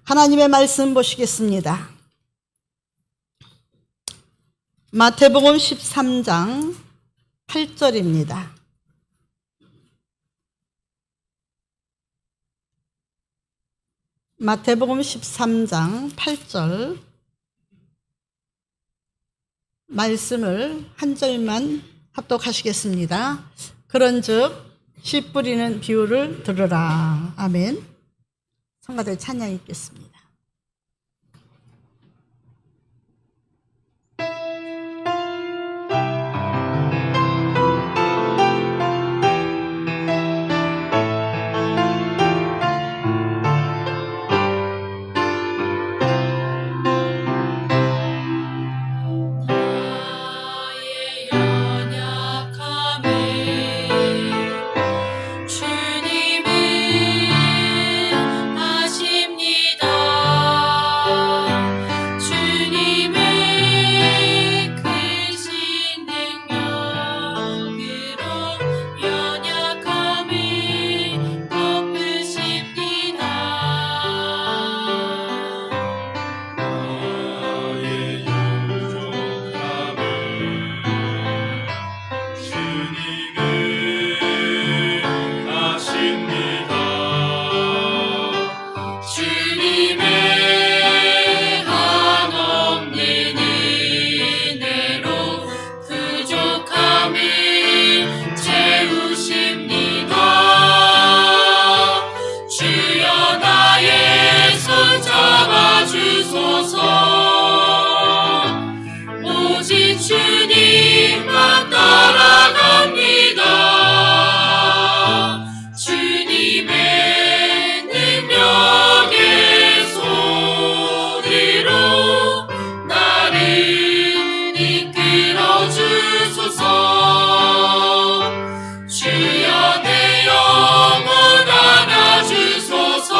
하나님의 말씀 보시겠습니다. 마태복음 13장 8절입니다. 마태복음 13장 8절 말씀을 한 절만 합독하시겠습니다. 그런즉 씨 뿌리는 비유를 들으라. 아멘. 성가대 찬양 읽겠습니다. 주님만 따라갑니다. 주님의 능력의 손으로 나를 이끌어 주소서. 주여 내 영혼 안아주소서.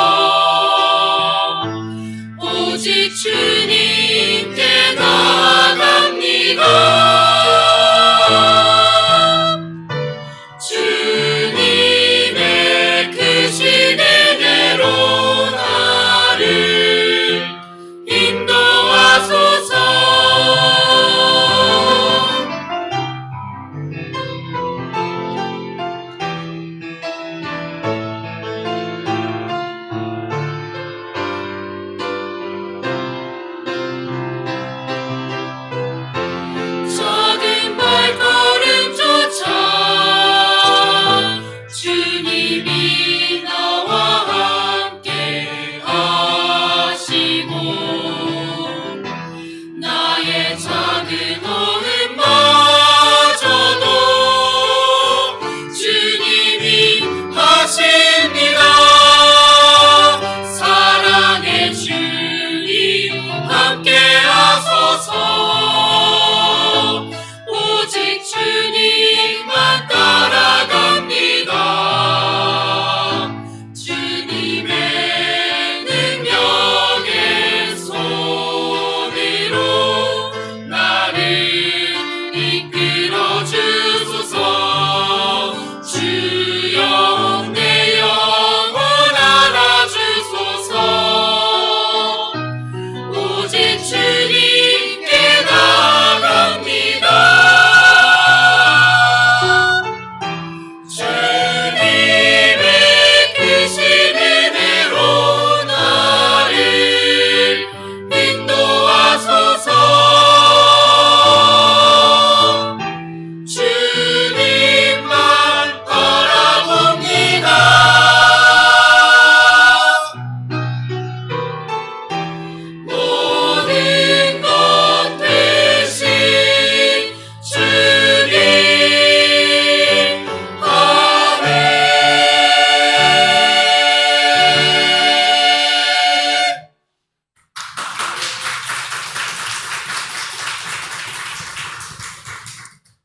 오직 주님께 나아갑니다. 주님의 크신 은혜로 나를 인도하소서. 작은 발걸음조차 주님이 나와 함께 하시고 나의 작은 호흡마저도 주님이 하십니다. 사랑의 주님 함께 하소서. 오직 주님만 따라갑니다. 주님의 능력의 손으로 나를 이끌어 주소서. 주여 내 영혼 안아주소서. 오직 주님께 나아갑니다. 주님의 크신 은혜로 나를 인도하소서. 주님만 바라봅니다. 모든 것 대신 주님. 아멘.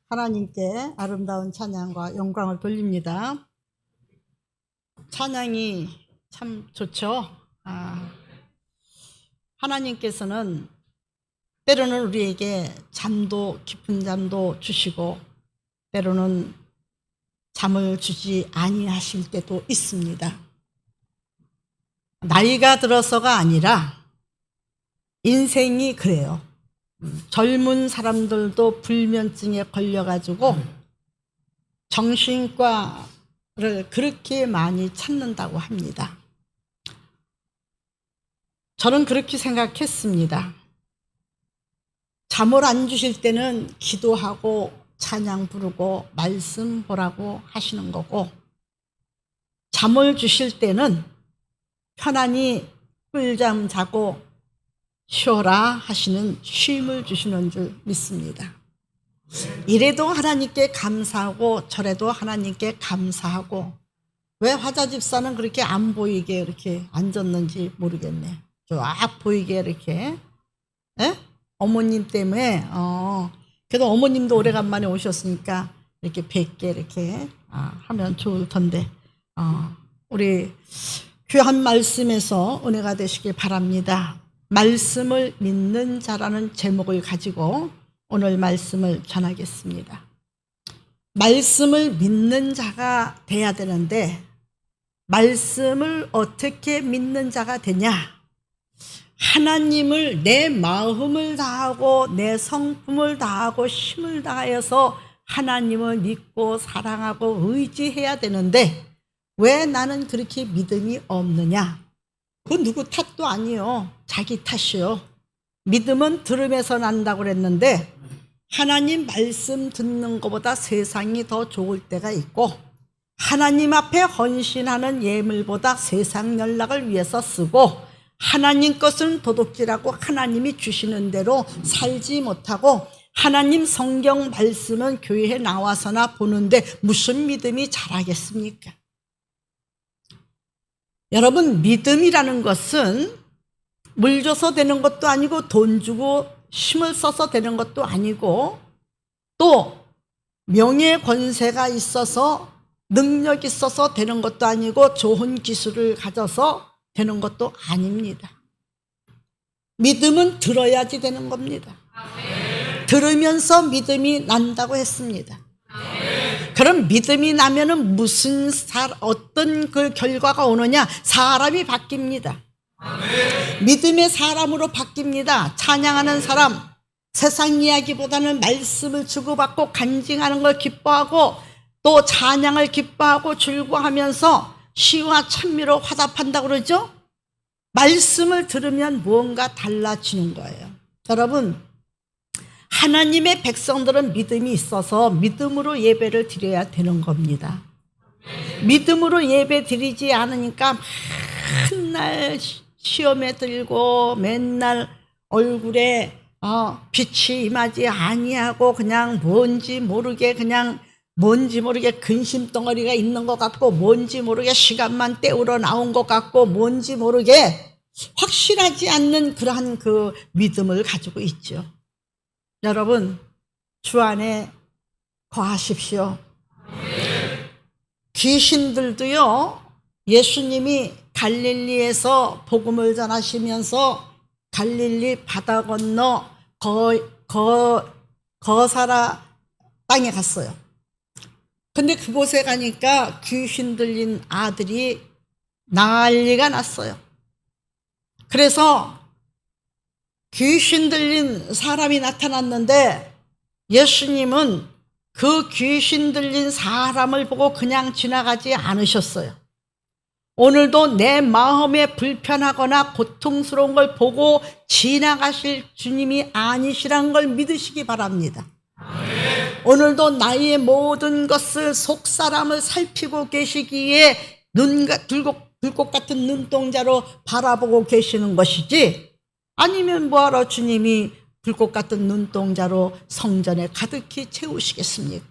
하나님께 아름다운 찬양과 영광을 돌립니다. 찬양이 참 좋죠. 하나님께서는 때로는 우리에게 잠도 깊은 잠도 주시고 때로는 잠을 주지 아니하실 때도 있습니다. 나이가 들어서가 아니라 인생이 그래요. 젊은 사람들도 불면증에 걸려가지고 정신과를 그렇게 많이 찾는다고 합니다. 저는 그렇게 생각했습니다. 잠을 안 주실 때는 기도하고 찬양 부르고 말씀 보라고 하시는 거고, 잠을 주실 때는 편안히 꿀잠 자고 쉬어라 하시는 쉼을 주시는 줄 믿습니다. 이래도 하나님께 감사하고 저래도 하나님께 감사하고, 왜 화자 집사는 그렇게 안 보이게 이렇게 앉았는지 모르겠네. 쫙 보이게 이렇게. 에? 어머님 때문에. 그래도 어머님도 오래간만에 오셨으니까 이렇게 뵙게 이렇게 하면 좋을 텐데, 우리 귀한 말씀에서 은혜가 되시길 바랍니다. 말씀을 믿는 자라는 제목을 가지고 오늘 말씀을 전하겠습니다. 말씀을 믿는 자가 돼야 되는데, 말씀을 어떻게 믿는 자가 되냐? 하나님을 내 마음을 다하고 내 성품을 다하고 힘을 다하여서 하나님을 믿고 사랑하고 의지해야 되는데, 왜 나는 그렇게 믿음이 없느냐? 그 누구 탓도 아니요, 자기 탓이요. 믿음은 들음에서 난다고 그랬는데, 하나님 말씀 듣는 것보다 세상이 더 좋을 때가 있고, 하나님 앞에 헌신하는 예물보다 세상 연락을 위해서 쓰고, 하나님 것은 도둑질하고 하나님이 주시는 대로 살지 못하고, 하나님 성경 말씀은 교회에 나와서나 보는데 무슨 믿음이 자라겠습니까? 여러분, 믿음이라는 것은 물 줘서 되는 것도 아니고 돈 주고 힘을 써서 되는 것도 아니고, 또 명예 권세가 있어서 능력 있어서 되는 것도 아니고 좋은 기술을 가져서 되는 것도 아닙니다. 믿음은 들어야지 되는 겁니다. 들으면서 믿음이 난다고 했습니다. 그럼 믿음이 나면은 어떤 그 결과가 오느냐? 사람이 바뀝니다. 믿음의 사람으로 바뀝니다. 찬양하는 사람, 세상 이야기보다는 말씀을 주고받고 간증하는 걸 기뻐하고, 또 찬양을 기뻐하고 즐거워하면서 시와 찬미로 화답한다고 그러죠? 말씀을 들으면 무언가 달라지는 거예요. 여러분, 하나님의 백성들은 믿음이 있어서 믿음으로 예배를 드려야 되는 겁니다. 믿음으로 예배 드리지 않으니까 맨날 시험에 들고 맨날 얼굴에 빛이 임하지 아니하고 그냥 뭔지 모르게 근심덩어리가 있는 것 같고, 뭔지 모르게 시간만 때우러 나온 것 같고, 뭔지 모르게 확실하지 않는 그러한 그 믿음을 가지고 있죠. 여러분, 주 안에 거하십시오. 귀신들도요, 예수님이 갈릴리에서 복음을 전하시면서 갈릴리 바다 건너 거사라 땅에 갔어요. 근데 그곳에 가니까 귀신 들린 아들이 난리가 났어요. 그래서 귀신 들린 사람이 나타났는데, 예수님은 그 귀신 들린 사람을 보고 그냥 지나가지 않으셨어요. 오늘도 내 마음에 불편하거나 고통스러운 걸 보고 지나가실 주님이 아니시란 걸 믿으시기 바랍니다. 오늘도 나의 모든 것을 속사람을 살피고 계시기에 불꽃 같은 눈동자로 바라보고 계시는 것이지, 아니면 뭐하러 주님이 불꽃 같은 눈동자로 성전에 가득히 채우시겠습니까?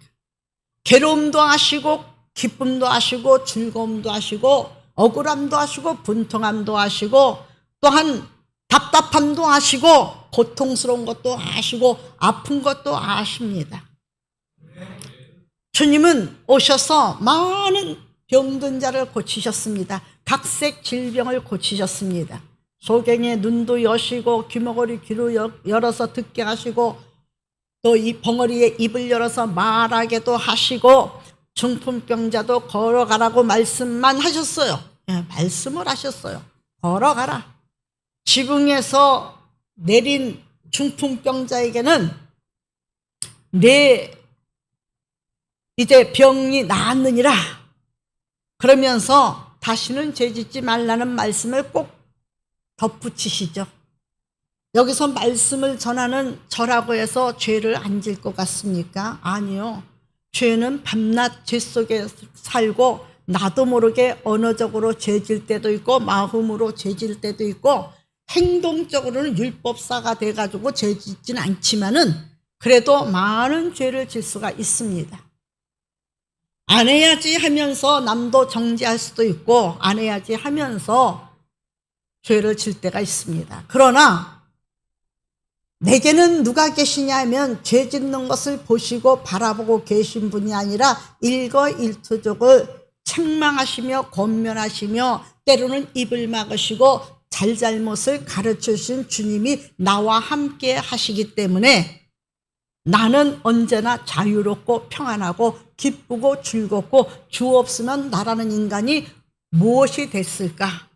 괴로움도 아시고 기쁨도 아시고 즐거움도 아시고 억울함도 아시고 분통함도 아시고, 또한 답답함도 아시고 고통스러운 것도 아시고 아픈 것도 아십니다. 주님은 오셔서 많은 병든 자를 고치셨습니다. 각색 질병을 고치셨습니다. 소경의 눈도 여시고 귀머거리 귀로 열어서 듣게 하시고, 또 이 벙어리의 입을 열어서 말하게도 하시고, 중풍병자도 걸어가라고 말씀만 하셨어요. 말씀을 하셨어요. 걸어가라. 지붕에서 내린 중풍병자에게는 내 이제 병이 나았느니라 그러면서 다시는 죄짓지 말라는 말씀을 꼭 덧붙이시죠. 여기서 말씀을 전하는 저라고 해서 죄를 안 질 것 같습니까? 아니요. 죄는 밤낮 죄 속에 살고 나도 모르게 언어적으로 죄질 때도 있고 마음으로 죄질 때도 있고 행동적으로는 율법사가 돼가지고 죄짓지는 않지만은 그래도 많은 죄를 질 수가 있습니다. 안 해야지 하면서 남도 정죄할 수도 있고 안 해야지 하면서 죄를 질 때가 있습니다. 그러나 내게는 누가 계시냐 하면 죄 짓는 것을 보시고 바라보고 계신 분이 아니라 일거일투족을 책망하시며 권면하시며 때로는 입을 막으시고 잘잘못을 가르쳐 주신 주님이 나와 함께 하시기 때문에 나는 언제나 자유롭고 평안하고 기쁘고 즐겁고 주 없으면 나라는 인간이 무엇이 됐을까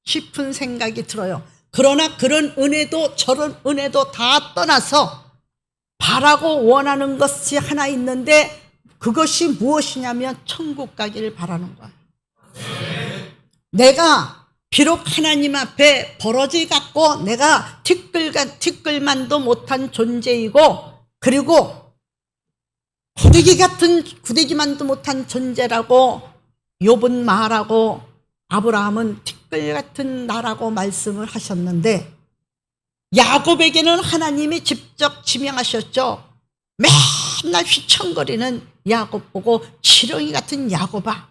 싶은 생각이 들어요. 그러나 그런 은혜도 저런 은혜도 다 떠나서 바라고 원하는 것이 하나 있는데 그것이 무엇이냐면 천국 가기를 바라는 거예요. 내가 비록 하나님 앞에 버러지 같고 내가 티끌만도 못한 존재이고 그리고 구데기만도 못한 존재라고 욥은 말하고 아브라함은 티끌 같은 나라고 말씀을 하셨는데 야곱에게는 하나님이 직접 지명하셨죠. 맨날 휘청거리는 야곱 보고 지렁이 같은 야곱아,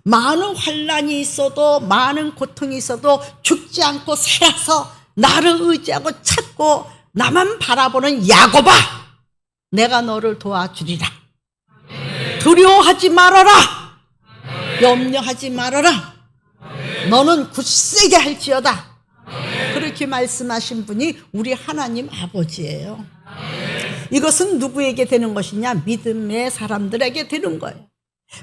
많은 환난이 있어도 많은 고통이 있어도 죽지 않고 살아서 나를 의지하고 찾고 나만 바라보는 야곱아, 내가 너를 도와주리라. 두려워하지 말아라. 염려하지 말아라. 너는 굳세게 할지어다. 그렇게 말씀하신 분이 우리 하나님 아버지예요. 이것은 누구에게 되는 것이냐? 믿음의 사람들에게 되는 거예요.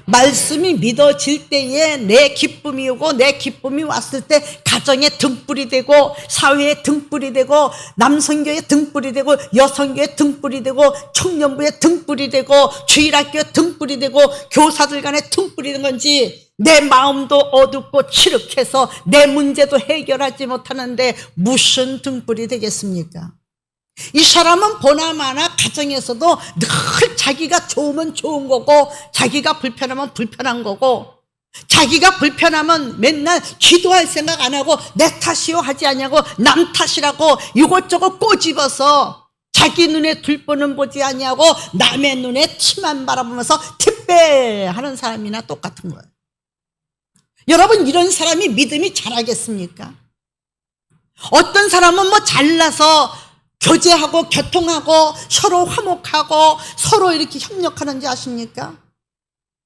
말씀이 믿어질 때에 내 기쁨이 오고 내 기쁨이 왔을 때 가정에 등불이 되고 사회에 등불이 되고 남성교회 등불이 되고 여성교회 등불이 되고 청년부에 등불이 되고 주일학교에 등불이 되고 교사들 간에 등불이 된 건지 내 마음도 어둡고 칠흑해서 내 문제도 해결하지 못하는데 무슨 등불이 되겠습니까? 이 사람은 보나마나 가정에서도 늘 자기가 좋으면 좋은 거고 자기가 불편하면 불편한 거고 자기가 불편하면 맨날 기도할 생각 안 하고 내 탓이요 하지 않냐고 남 탓이라고 이것저것 꼬집어서 자기 눈에 둘보는 보지 아니하고 남의 눈에 티만 바라보면서 티빼 하는 사람이나 똑같은 거예요. 여러분, 이런 사람이 믿음이 잘하겠습니까? 어떤 사람은 뭐 잘나서 교제하고 교통하고 서로 화목하고 서로 이렇게 협력하는지 아십니까?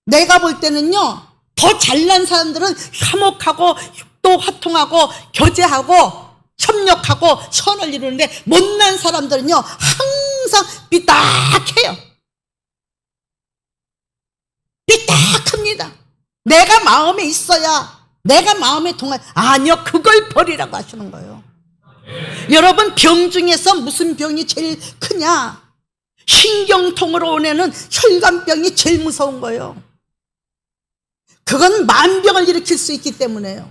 내가 볼 때는요, 더 잘난 사람들은 화목하고 또 화통하고 교제하고 협력하고 선을 이루는데 못난 사람들은요 항상 삐딱해요. 삐딱합니다. 내가 마음에 있어야 내가 마음에 동한 아니요, 그걸 버리라고 하시는 거예요. 여러분, 병 중에서 무슨 병이 제일 크냐? 신경통으로 오는 혈관병이 제일 무서운 거예요. 그건 만병을 일으킬 수 있기 때문에요.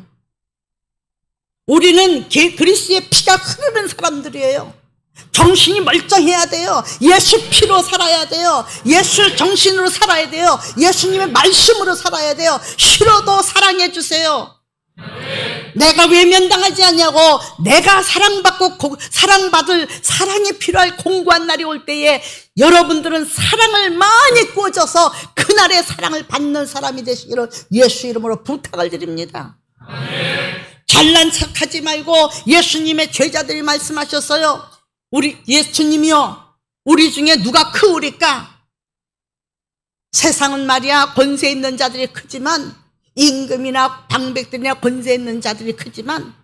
우리는 그리스도의 피가 흐르는 사람들이에요. 정신이 멀쩡해야 돼요. 예수 피로 살아야 돼요. 예수 정신으로 살아야 돼요. 예수님의 말씀으로 살아야 돼요. 싫어도 사랑해 주세요. 내가 외면당하지 않냐고, 내가 사랑받고 사랑받을 사랑이 필요할 공고한 날이 올 때에 여러분들은 사랑을 많이 꽂아서 그날의 사랑을 받는 사람이 되시기를 예수 이름으로 부탁을 드립니다. 잘난 척하지 말고 예수님의 제자들이 말씀하셨어요. 우리 예수님이요, 우리 중에 누가 크우리까? 세상은 말이야 권세 있는 자들이 크지만, 임금이나 방백들이나 권세 있는 자들이 크지만,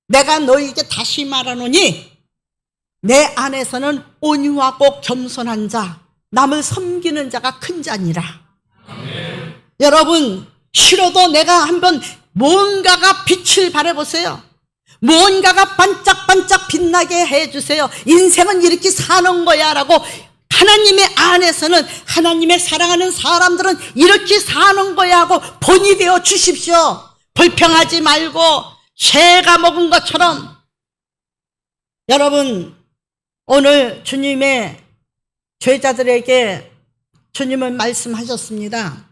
내가 너희에게 다시 말하노니 내 안에서는 온유하고 겸손한 자, 남을 섬기는 자가 큰 자니라. 여러분, 싫어도 내가 한번 뭔가가 빛을 발해보세요. 뭔가가 반짝반짝 빛나게 해주세요. 인생은 이렇게 사는 거야 라고 하나님의 안에서는, 하나님의 사랑하는 사람들은 이렇게 사는 거야 하고 본이 되어 주십시오. 불평하지 말고 새가 먹은 것처럼. 여러분, 오늘 주님의 제자들에게 주님은 말씀하셨습니다.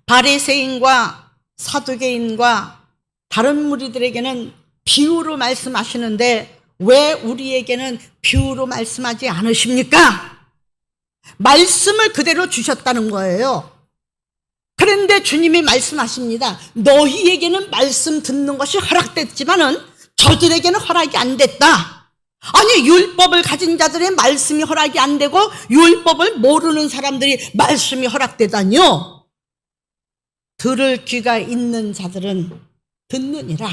바리새인과 사두개인과 다른 무리들에게는 비유로 말씀하시는데 왜 우리에게는 비유로 말씀하지 않으십니까? 말씀을 그대로 주셨다는 거예요. 그런데 주님이 말씀하십니다. 너희에게는 말씀 듣는 것이 허락됐지만은 저들에게는 허락이 안 됐다. 아니, 율법을 가진 자들의 말씀이 허락이 안 되고 율법을 모르는 사람들이 말씀이 허락되다니요. 들을 귀가 있는 자들은 듣느니라.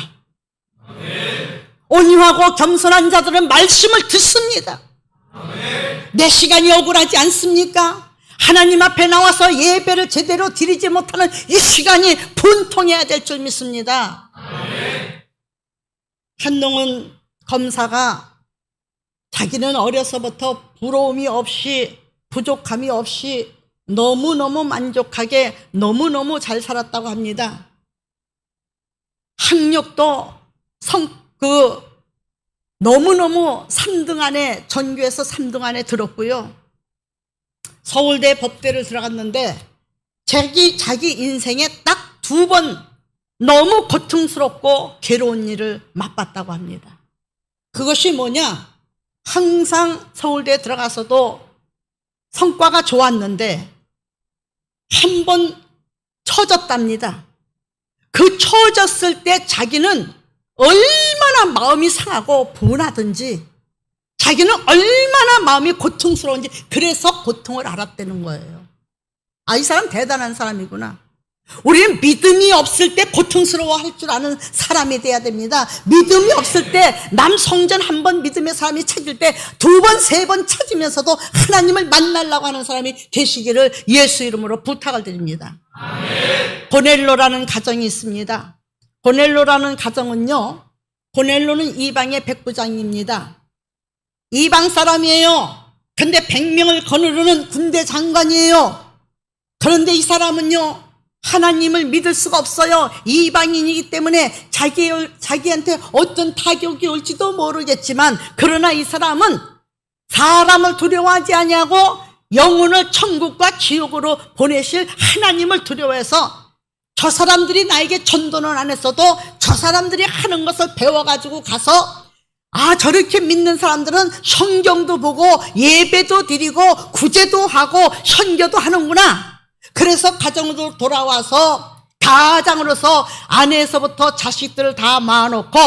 온유하고 겸손한 자들은 말씀을 듣습니다. 내 시간이 억울하지 않습니까? 하나님 앞에 나와서 예배를 제대로 드리지 못하는 이 시간이 분통해야 될 줄 믿습니다. 한동훈 검사가 자기는 어려서부터 부러움이 없이 부족함이 없이 너무너무 만족하게 너무너무 잘 살았다고 합니다. 학력도 너무너무 3등 안에, 전교에서 3등 안에 들었고요. 서울대 법대를 들어갔는데 자기 인생에 딱 2번 너무 고통스럽고 괴로운 일을 맛봤다고 합니다. 그것이 뭐냐? 항상 서울대에 들어가서도 성과가 좋았는데 한 번 처졌답니다. 그 처졌을 때 자기는 얼마나 마음이 상하고 분하든지, 자기는 얼마나 마음이 고통스러운지, 그래서 고통을 알았다는 거예요. 아, 이 사람 대단한 사람이구나. 우리는 믿음이 없을 때 고통스러워할 줄 아는 사람이 돼야 됩니다. 믿음이 없을 때, 남 성전 한 번 믿음의 사람이 찾을 때 2번, 3번 찾으면서도 하나님을 만나려고 하는 사람이 되시기를 예수 이름으로 부탁을 드립니다. 아멘. 고넬로라는 가정이 있습니다. 고넬로라는 가정은요, 고넬로는 이방의 백부장입니다. 이방 사람이에요. 근데 100명을 거느르는 군대 장관이에요. 그런데 이 사람은요, 하나님을 믿을 수가 없어요. 이방인이기 때문에 자기한테 어떤 타격이 올지도 모르겠지만, 그러나 이 사람은 사람을 두려워하지 아니하고 영혼을 천국과 지옥으로 보내실 하나님을 두려워해서, 저 사람들이 나에게 전도는 안 했어도 저 사람들이 하는 것을 배워가지고 가서, 아, 저렇게 믿는 사람들은 성경도 보고 예배도 드리고 구제도 하고 선교도 하는구나. 그래서 가정으로 돌아와서 가장으로서 아내에서부터 자식들을 다 모아놓고,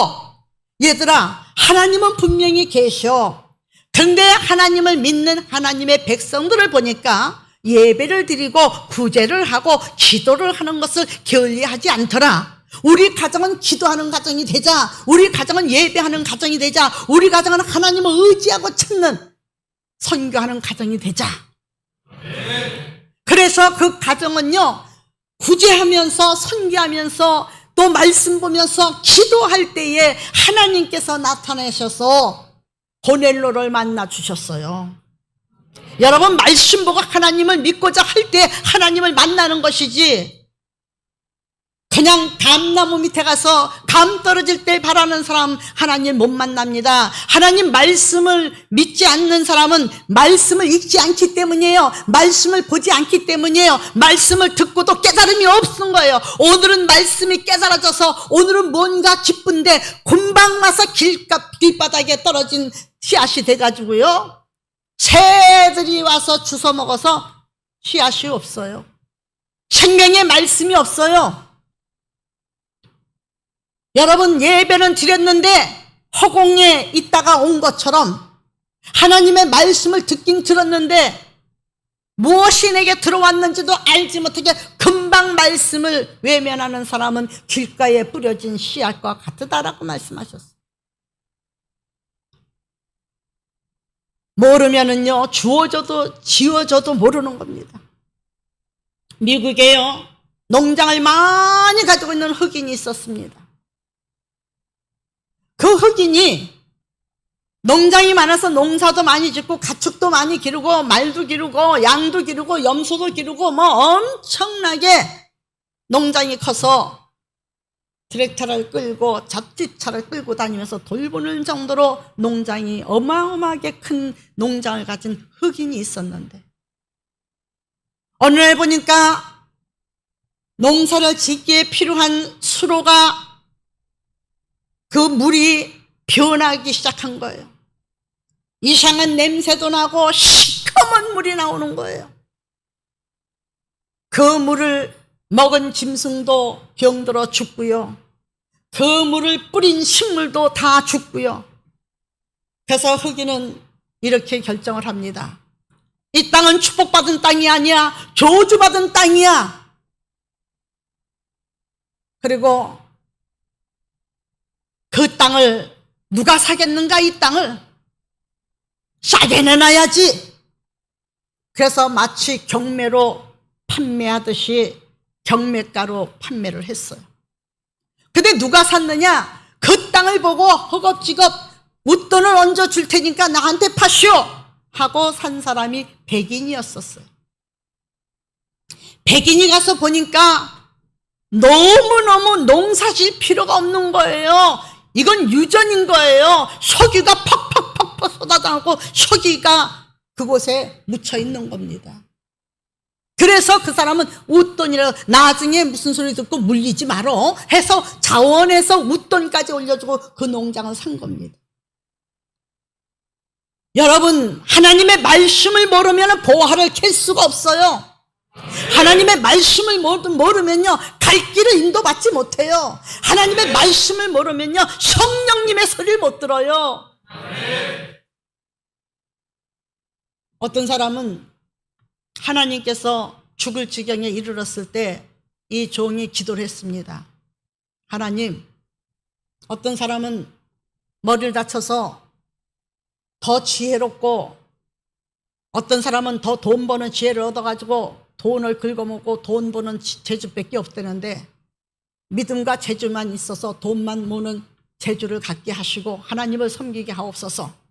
얘들아, 하나님은 분명히 계셔. 그런데 하나님을 믿는 하나님의 백성들을 보니까 예배를 드리고 구제를 하고 기도를 하는 것을 게을리하지 않더라. 우리 가정은 기도하는 가정이 되자. 우리 가정은 예배하는 가정이 되자. 우리 가정은 하나님을 의지하고 찾는 선교하는 가정이 되자. 그래서 그 가정은요, 구제하면서 선교하면서 또 말씀 보면서 기도할 때에 하나님께서 나타나셔서 고넬로를 만나 주셨어요. 여러분, 말씀 보고 하나님을 믿고자 할 때 하나님을 만나는 것이지, 그냥 감나무 밑에 가서 감 떨어질 때 바라는 사람 하나님 못 만납니다. 하나님 말씀을 믿지 않는 사람은 말씀을 읽지 않기 때문이에요. 말씀을 보지 않기 때문이에요. 말씀을 듣고도 깨달음이 없는 거예요. 오늘은 말씀이 깨달아져서 오늘은 뭔가 기쁜데 금방 와서 길바닥에 떨어진 씨앗이 돼가지고요, 새들이 와서 주워 먹어서 씨앗이 없어요. 생명의 말씀이 없어요. 여러분, 예배는 드렸는데 허공에 있다가 온 것처럼 하나님의 말씀을 듣긴 들었는데 무엇이 내게 들어왔는지도 알지 못하게 금방 말씀을 외면하는 사람은 길가에 뿌려진 씨앗과 같으다라고 말씀하셨어요. 모르면은요, 주어져도 지어져도 모르는 겁니다. 미국에요, 농장을 많이 가지고 있는 흑인이 있었습니다. 그 흑인이 농장이 많아서 농사도 많이 짓고 가축도 많이 기르고 말도 기르고 양도 기르고 염소도 기르고 뭐 엄청나게 농장이 커서 트랙터를 끌고 잡지차를 끌고 다니면서 돌보는 정도로 농장이 어마어마하게 큰 농장을 가진 흑인이 있었는데, 어느 날 보니까 농사를 짓기에 필요한 수로가, 그 물이 변하기 시작한 거예요. 이상한 냄새도 나고 시커먼 물이 나오는 거예요. 그 물을 먹은 짐승도 병들어 죽고요, 그 물을 뿌린 식물도 다 죽고요. 그래서 흑인은 이렇게 결정을 합니다. 이 땅은 축복받은 땅이 아니야, 저주받은 땅이야. 그리고 그 땅을 누가 사겠는가? 이 땅을 싸게 내놔야지. 그래서 마치 경매로 판매하듯이 경매가로 판매를 했어요. 근데 누가 샀느냐? 그 땅을 보고 허겁지겁 웃돈을 얹어 줄 테니까 나한테 파시오 하고 산 사람이 백인이었었어요. 백인이 가서 보니까 너무너무 농사질 필요가 없는 거예요. 이건 유전인 거예요. 석유가 퍽퍽퍽퍽 쏟아나오고 석유가 그곳에 묻혀 있는 겁니다. 그래서 그 사람은 웃돈이라, 나중에 무슨 소리 듣고 물리지 말어 해서 자원해서 웃돈까지 올려주고 그 농장을 산 겁니다. 여러분, 하나님의 말씀을 모르면 보화를 캘 수가 없어요. 하나님의 말씀을 모르면요, 갈 길을 인도받지 못해요. 하나님의 말씀을 모르면요, 성령님의 소리를 못 들어요. 어떤 사람은 하나님께서 죽을 지경에 이르렀을 때 이 종이 기도를 했습니다. 하나님, 어떤 사람은 머리를 다쳐서 더 지혜롭고, 어떤 사람은 더 돈 버는 지혜를 얻어가지고 돈을 긁어먹고 돈 버는 재주밖에 없다는데, 믿음과 재주만 있어서 돈만 모는 재주를 갖게 하시고 하나님을 섬기게 하옵소서.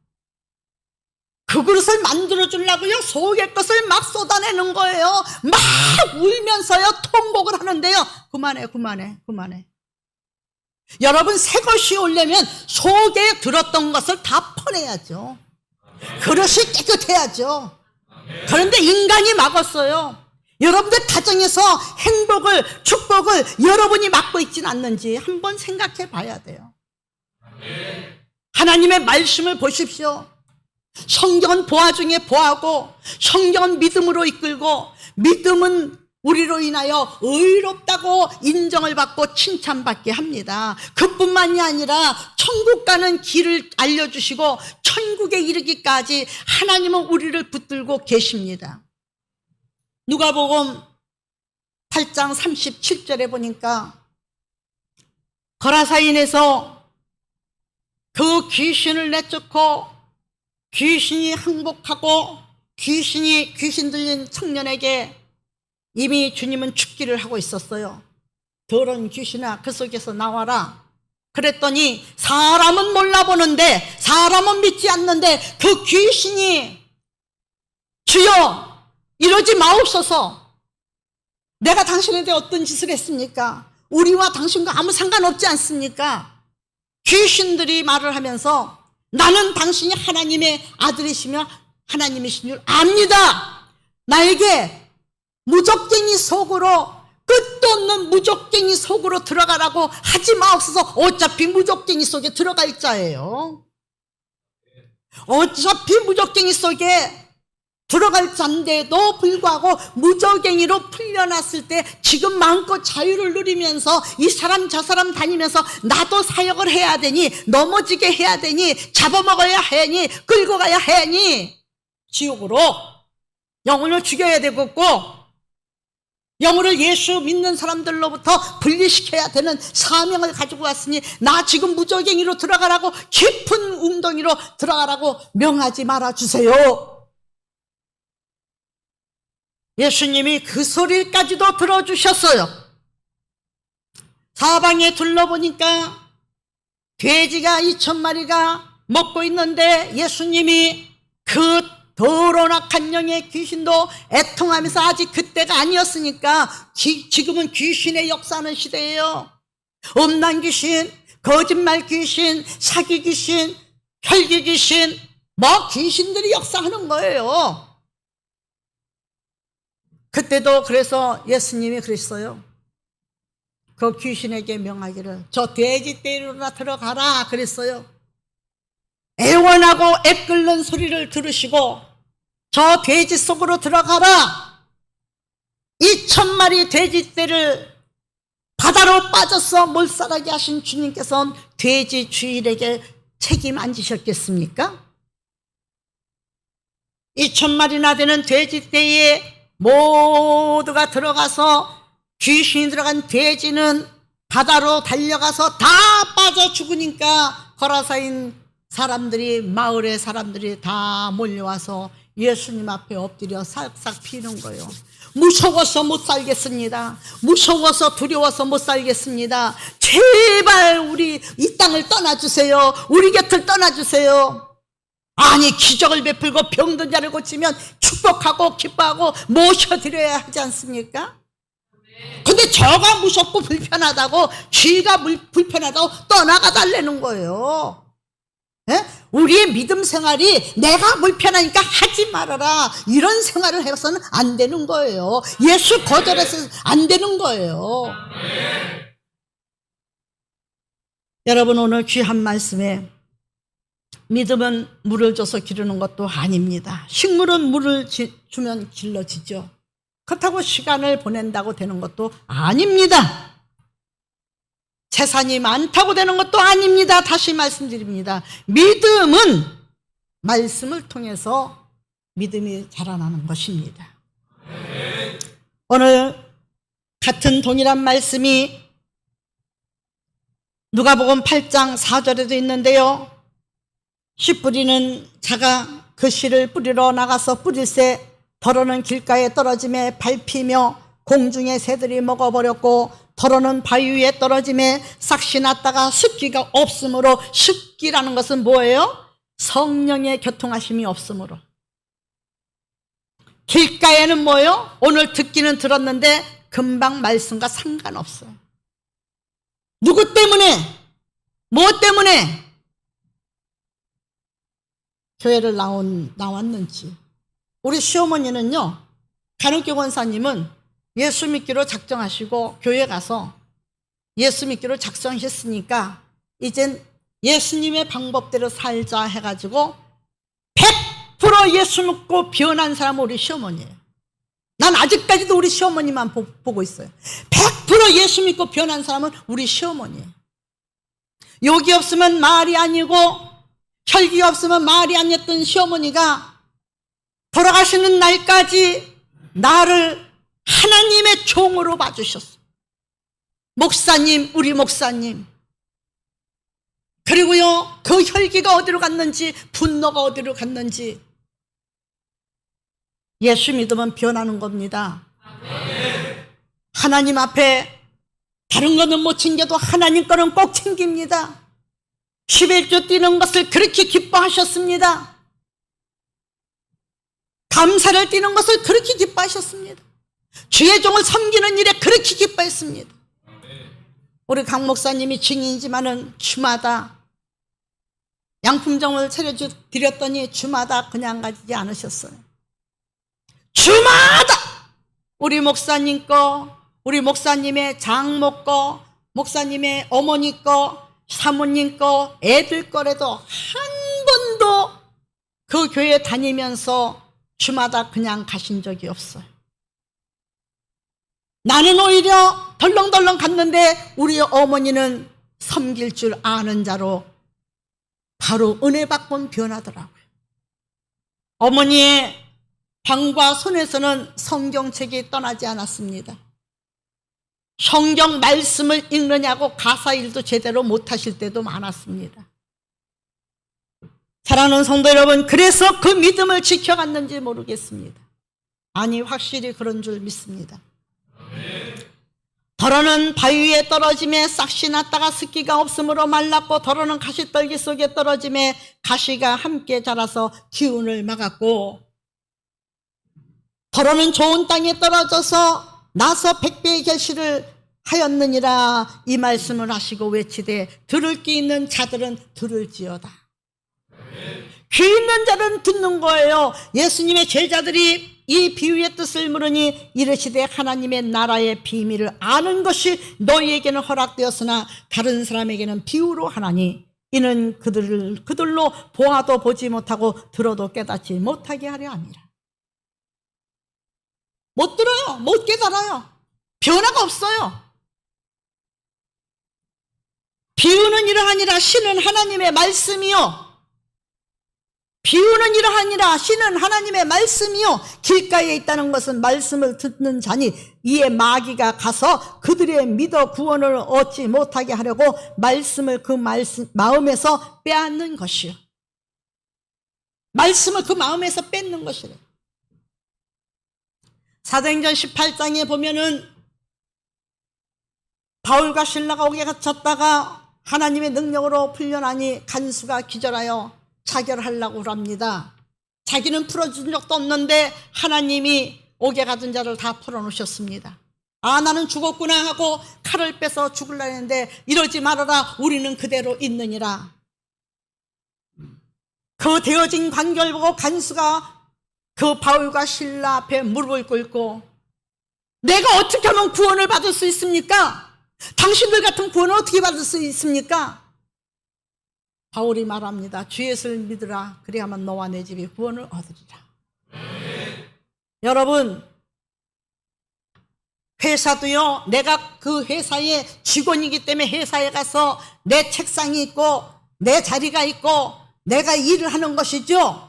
그 그릇을 만들어 주려고요, 속의 것을 막 쏟아내는 거예요. 막 울면서요, 통곡을 하는데요. 그만해. 여러분, 새 것이 오려면 속에 들었던 것을 다 퍼내야죠. 그릇이 깨끗해야죠. 그런데 인간이 막았어요. 여러분들 가정에서 행복을, 축복을 여러분이 막고 있지는 않는지 한번 생각해 봐야 돼요. 하나님의 말씀을 보십시오. 성경은 보화 중에 보화고, 성경은 믿음으로 이끌고, 믿음은 우리로 인하여 의롭다고 인정을 받고 칭찬받게 합니다. 그뿐만이 아니라 천국 가는 길을 알려주시고 천국에 이르기까지 하나님은 우리를 붙들고 계십니다. 누가복음 8장 37절에 보니까 거라사인에서 그 귀신을 내쫓고 귀신이 항복하고 귀신 들린 청년에게 이미 주님은 죽기를 하고 있었어요. 더러운 귀신아, 그 속에서 나와라. 그랬더니 사람은 몰라보는데, 사람은 믿지 않는데 그 귀신이 주여 이러지 마옵소서. 내가 당신한테 어떤 짓을 했습니까? 우리와 당신과 아무 상관없지 않습니까? 귀신들이 말을 하면서 나는 당신이 하나님의 아들이시며 하나님이신 줄 압니다. 나에게 무적갱이 속으로, 끝도 없는 무적갱이 속으로 들어가라고 하지 마옵소서. 어차피 무적갱이 속에 들어갈 자예요. 어차피 무적갱이 속에 들어갈 자인데도 불구하고 무적갱이로 풀려났을 때 지금 마음껏 자유를 누리면서 이 사람 저 사람 다니면서 나도 사역을 해야 되니, 넘어지게 해야 되니, 잡아먹어야 하니, 끌고 가야 하니, 지옥으로 영혼을 죽여야 되겠고 영혼을 예수 믿는 사람들로부터 분리시켜야 되는 사명을 가지고 왔으니 나 지금 무적갱이로 들어가라고, 깊은 웅덩이로 들어가라고 명하지 말아주세요. 예수님이 그 소리까지도 들어주셨어요. 사방에 둘러보니까 돼지가 2,000마리가 먹고 있는데 예수님이 그 더러운 악한 영의 귀신도 애통하면서 아직 그때가 아니었으니까 지금은 귀신의 역사하는 시대예요. 음란 귀신, 거짓말 귀신, 사기 귀신, 혈기 귀신, 뭐 귀신들이 역사하는 거예요. 그때도 그래서 예수님이 그랬어요. 그 귀신에게 명하기를 저 돼지 떼리로 들어가라 그랬어요. 애원하고 애끓는 소리를 들으시고 저 돼지 속으로 들어가라. 2,000마리 돼지 떼를 바다로 빠져서 몰살하게 하신 주님께서는 돼지 주인에게 책임 안 지셨겠습니까? 2,000마리나 되는 돼지 떼에 모두가 들어가서 귀신이 들어간 돼지는 바다로 달려가서 다 빠져 죽으니까 거라사인 사람들이, 마을의 사람들이 다 몰려와서 예수님 앞에 엎드려 싹싹 피는 거예요. 무서워서 못 살겠습니다. 무서워서 두려워서 못 살겠습니다. 제발 우리 이 땅을 떠나주세요. 우리 곁을 떠나주세요. 아니 기적을 베풀고 병든 자를 고치면 축복하고 기뻐하고 모셔드려야 하지 않습니까? 근데 저가 무섭고 불편하다고, 쥐가 불편하다고 떠나가 달라는 거예요. 예? 우리의 믿음 생활이 내가 불편하니까 하지 말아라 이런 생활을 해서는 안 되는 거예요. 예수 거절해서 안 되는 거예요. 여러분, 오늘 귀한 말씀에 믿음은 물을 줘서 기르는 것도 아닙니다. 식물은 물을 주면 길러지죠. 그렇다고 시간을 보낸다고 되는 것도 아닙니다. 재산이 많다고 되는 것도 아닙니다. 다시 말씀드립니다. 믿음은 말씀을 통해서 믿음이 자라나는 것입니다. 오늘 같은 동일한 말씀이 누가복음 8장 4절에도 있는데요. 씨 뿌리는 자가 그 씨를 뿌리러 나가서 뿌릴새 더러는 길가에 떨어짐에 밟히며 공중의 새들이 먹어버렸고 더러는 바위 위에 떨어짐에 싹시 났다가 습기가 없으므로, 습기라는 것은 뭐예요? 성령의 교통하심이 없으므로. 길가에는 뭐예요? 오늘 듣기는 들었는데 금방 말씀과 상관없어요. 누구 때문에? 뭐 때문에? 교회를 나왔는지. 우리 시어머니는요, 간욱교 권사님은 예수 믿기로 작정하시고 교회 가서 예수 믿기로 작정했으니까 이젠 예수님의 방법대로 살자 해가지고 100% 예수 믿고 변한 사람은 우리 시어머니예요. 난 아직까지도 우리 시어머니만 보고 있어요. 100% 예수 믿고 변한 사람은 우리 시어머니예요. 욕이 없으면 말이 아니고 혈기가 없으면 말이 아니었던 시어머니가 돌아가시는 날까지 나를 하나님의 종으로 봐주셨어요. 목사님, 우리 목사님. 그리고요, 그 혈기가 어디로 갔는지, 분노가 어디로 갔는지. 예수 믿으면 변하는 겁니다. 하나님 앞에 다른 거는 못 챙겨도 하나님 거는 꼭 챙깁니다. 11조 뛰는 것을 그렇게 기뻐하셨습니다. 감사를 뛰는 것을 그렇게 기뻐하셨습니다. 주의 종을 섬기는 일에 그렇게 기뻐했습니다. 우리 강 목사님이 증인이지만은 주마다 양품종을 차려드렸더니 주마다 그냥 가지지 않으셨어요. 주마다 우리 목사님 거, 우리 목사님의 장모 거, 목사님의 어머니 거, 사모님 거, 애들 거라도 한 번도 그 교회 다니면서 주마다 그냥 가신 적이 없어요. 나는 오히려 덜렁덜렁 갔는데 우리 어머니는 섬길 줄 아는 자로 바로 은혜 받고 변하더라고요. 어머니의 방과 손에서는 성경책이 떠나지 않았습니다. 성경 말씀을 읽느냐고 가사 일도 제대로 못하실 때도 많았습니다. 사랑하는 성도 여러분, 그래서 그 믿음을 지켜갔는지 모르겠습니다. 아니, 확실히 그런 줄 믿습니다. 더러는 바위 위에 떨어짐에 싹이 났다가 습기가 없으므로 말랐고, 더러는 가시떨기 속에 떨어짐에 가시가 함께 자라서 기운을 막았고, 더러는 좋은 땅에 떨어져서 나서 100배의 결실을 하였느니라. 이 말씀을 하시고 외치되 들을 귀 있는 자들은 들을지어다. 귀 있는 자는 듣는 거예요. 예수님의 제자들이 이 비유의 뜻을 물으니 이르시되 하나님의 나라의 비밀을 아는 것이 너희에게는 허락되었으나 다른 사람에게는 비유로 하나니 이는 그들로 보아도 보지 못하고 들어도 깨닫지 못하게 하려 함이라. 못 들어요. 못 깨달아요. 변화가 없어요. 비유는 이러하니라. 신은 하나님의 말씀이요. 비유는 이러하니라. 신은 하나님의 말씀이요. 길가에 있다는 것은 말씀을 듣는 자니 이에 마귀가 가서 그들의 믿어 구원을 얻지 못하게 하려고 말씀을 그 마음에서 빼앗는 것이요. 말씀을 그 마음에서 뺏는 것이래. 사도행전 18장에 보면은 바울과 실라가 옥에 갇혔다가 하나님의 능력으로 풀려나니 간수가 기절하여 자결하려고 합니다. 자기는 풀어준 적도 없는데 하나님이 옥에 가둔 자를 다 풀어놓으셨습니다. 아, 나는 죽었구나 하고 칼을 빼서 죽으려 했는데 이러지 말아라. 우리는 그대로 있느니라. 그 되어진 관계를 보고 간수가 그 바울과 실라 앞에 무릎을 꿇고 내가 어떻게 하면 구원을 받을 수 있습니까? 당신들 같은 구원을 어떻게 받을 수 있습니까? 바울이 말합니다. 주 예수를 믿으라. 그래야만 너와 내 집이 구원을 얻으리라. 여러분, 회사도요, 내가 그 회사의 직원이기 때문에 회사에 가서 내 책상이 있고 내 자리가 있고 내가 일을 하는 것이죠.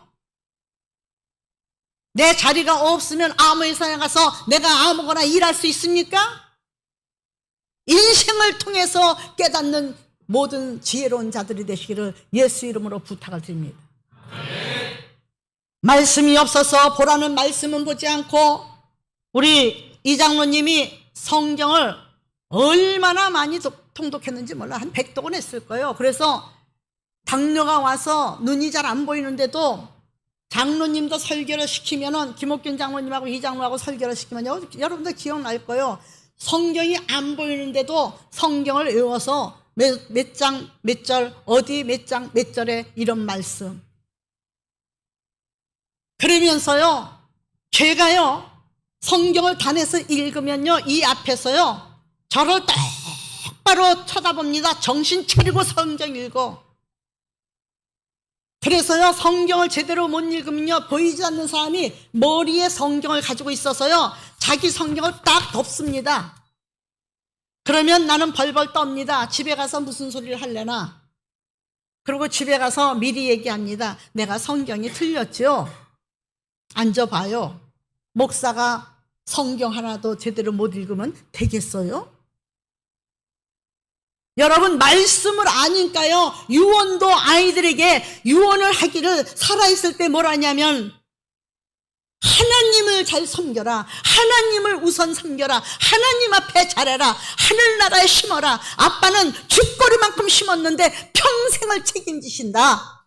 내 자리가 없으면 아무 회사에 가서 내가 아무거나 일할 수 있습니까? 인생을 통해서 깨닫는 모든 지혜로운 자들이 되시기를 예수 이름으로 부탁을 드립니다. 말씀이 없어서 보라는 말씀은 보지 않고, 우리 이 장로님이 성경을 얼마나 많이 통독했는지 몰라. 한 100독은 했을 거예요. 그래서 당뇨가 와서 눈이 잘 안 보이는데도 장로님도 설교를 시키면은, 김옥균 장로님하고 이 장로하고 설교를 시키면 여러분들 기억날 거예요. 성경이 안 보이는데도 성경을 외워서 몇 장, 몇 절, 어디 몇 장, 몇 절에 이런 말씀. 그러면서요, 제가요, 성경을 단에서 읽으면요, 이 앞에서요, 저를 똑바로 쳐다봅니다. 정신 차리고 성경 읽어. 그래서요, 성경을 제대로 못 읽으면요, 보이지 않는 사람이 머리에 성경을 가지고 있어서요, 자기 성경을 딱 덮습니다. 그러면 나는 벌벌 떱니다. 집에 가서 무슨 소리를 할래나? 그리고 집에 가서 미리 얘기합니다. 내가 성경이 틀렸죠? 앉아봐요. 목사가 성경 하나도 제대로 못 읽으면 되겠어요? 여러분, 말씀을 아니까요, 유언도 아이들에게 유언을 하기를 살아있을 때 뭘 하냐면, 하나님을 잘 섬겨라. 하나님을 우선 섬겨라. 하나님 앞에 잘해라. 하늘나라에 심어라. 아빠는 쥐꼬리만큼 심었는데 평생을 책임지신다.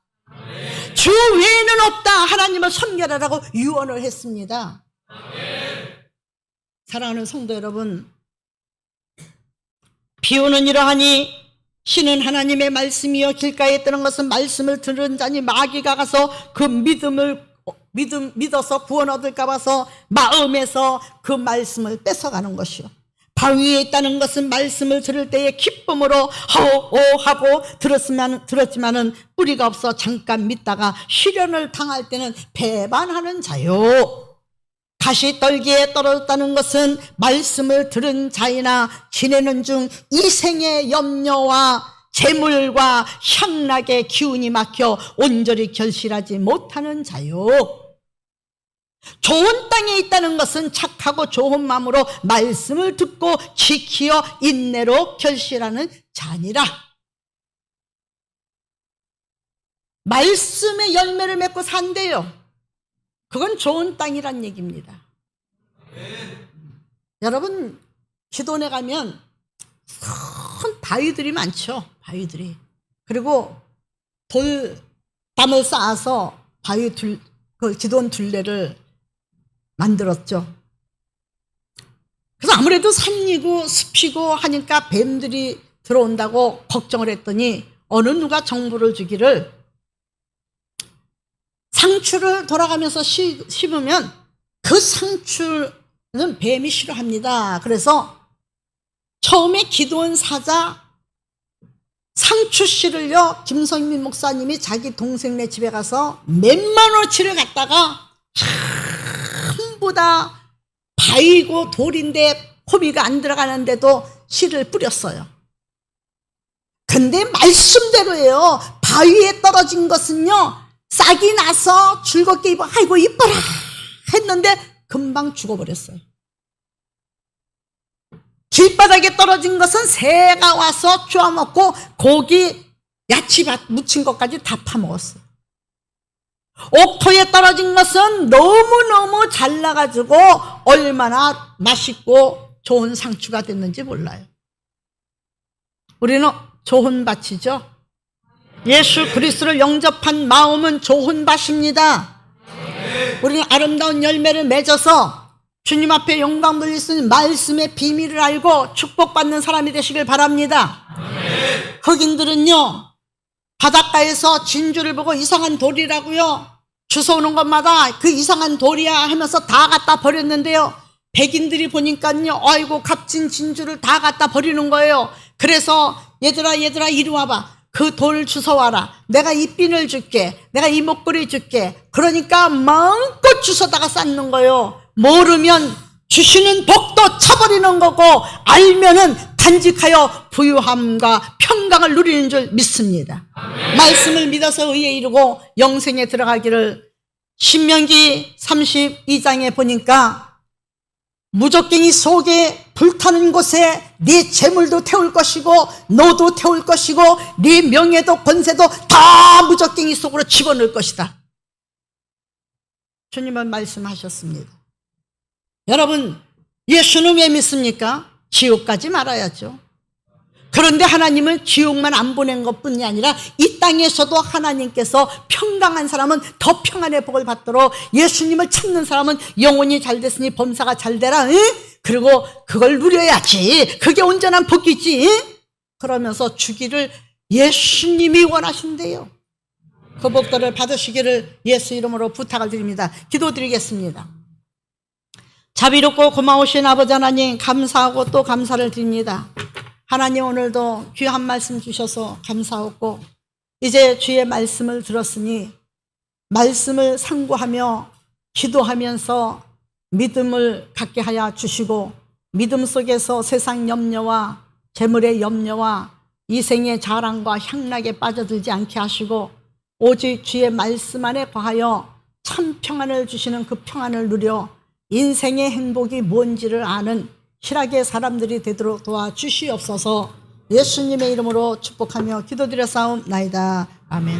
주 외에는 없다. 하나님을 섬겨라라고 유언을 했습니다. 사랑하는 성도 여러분, 비유는 이러하니 신은 하나님의 말씀이여 길가에 뜨는 것은 말씀을 들은 자니 마귀가 가서 그 믿어서 구원 얻을까 봐서 마음에서 그 말씀을 뺏어가는 것이요. 바위에 있다는 것은 말씀을 들을 때에 기쁨으로 하고 들었지만은 뿌리가 없어 잠깐 믿다가 시련을 당할 때는 배반하는 자요. 가시떨기에 떨어졌다는 것은 말씀을 들은 자이나 지내는 중 이생의 염려와 재물과 향락의 기운이 막혀 온전히 결실하지 못하는 자요. 좋은 땅에 있다는 것은 착하고 좋은 마음으로 말씀을 듣고 지키어 인내로 결실하는 자니라. 말씀의 열매를 맺고 산대요. 그건 좋은 땅이란 얘기입니다. 여러분, 기도원에 가면 큰 바위들이 많죠. 바위들이. 그리고 돌담을 쌓아서 그 기도원 둘레를 만들었죠. 그래서 아무래도 산이고 숲이고 하니까 뱀들이 들어온다고 걱정을 했더니 어느 누가 정보를 주기를 상추를 돌아가면서 심으면 그 상추는 뱀이 싫어합니다. 그래서 처음에 기도원 사자 상추 씨를요, 김성민 목사님이 자기 동생네 집에 가서 몇만 원치를 갖다가 전부 다 바위고 돌인데 호미가 안 들어가는데도 씨를 뿌렸어요. 근데 말씀대로예요. 바위에 떨어진 것은요, 싹이 나서 즐겁게 입어, 아이고 이뻐라 했는데 금방 죽어버렸어요. 길바닥에 떨어진 것은 새가 와서 쪼아먹고 고기, 야채밭 묻힌 것까지 다 파먹었어요. 옥토에 떨어진 것은 너무너무 잘 나가지고 얼마나 맛있고 좋은 상추가 됐는지 몰라요. 우리는 좋은 밭이죠. 예수 그리스도를 영접한 마음은 좋은 밭입니다. 우리는 아름다운 열매를 맺어서 주님 앞에 영광 돌릴 수 있는 말씀의 비밀을 알고 축복받는 사람이 되시길 바랍니다. 흑인들은요, 바닷가에서 진주를 보고 이상한 돌이라고요, 주워오는 것마다 그 이상한 돌이야 하면서 다 갖다 버렸는데요, 백인들이 보니까요, 아이고 값진 진주를 다 갖다 버리는 거예요. 그래서 얘들아 이리 와봐, 그 돌 주워와라, 내가 이 핀을 줄게, 내가 이 목걸이 줄게. 그러니까 마음껏 주워다가 쌓는 거예요. 모르면 주시는 복도 쳐버리는 거고, 알면은 간직하여 부유함과 평강을 누리는 줄 믿습니다. 말씀을 믿어서 의에 이르고 영생에 들어가기를. 신명기 32장에 보니까 무적갱이 속에 불타는 곳에 네 재물도 태울 것이고 너도 태울 것이고 네 명예도 권세도 다 무적갱이 속으로 집어넣을 것이다. 주님은 말씀하셨습니다. 여러분, 예수는 왜 믿습니까? 지옥 가지 말아야죠. 그런데 하나님은 지옥만 안 보낸 것뿐이 아니라 이 땅에서도 하나님께서 평강한 사람은 더 평안의 복을 받도록, 예수님을 찾는 사람은 영혼이 잘 됐으니 범사가 잘 되라, 응? 그리고 그걸 누려야지, 그게 온전한 복이지, 응? 그러면서 주기를 예수님이 원하신대요. 그 복들을 받으시기를 예수 이름으로 부탁을 드립니다. 기도드리겠습니다. 자비롭고 고마우신 아버지 하나님, 감사하고 또 감사를 드립니다. 하나님, 오늘도 귀한 말씀 주셔서 감사하고, 이제 주의 말씀을 들었으니 말씀을 상고하며 기도하면서 믿음을 갖게 하여 주시고, 믿음 속에서 세상 염려와 재물의 염려와 이생의 자랑과 향락에 빠져들지 않게 하시고, 오직 주의 말씀 안에 거하여 참 평안을 주시는 그 평안을 누려 인생의 행복이 뭔지를 아는 실학의 사람들이 되도록 도와주시옵소서. 예수님의 이름으로 축복하며 기도드려 싸움나이다. 아멘.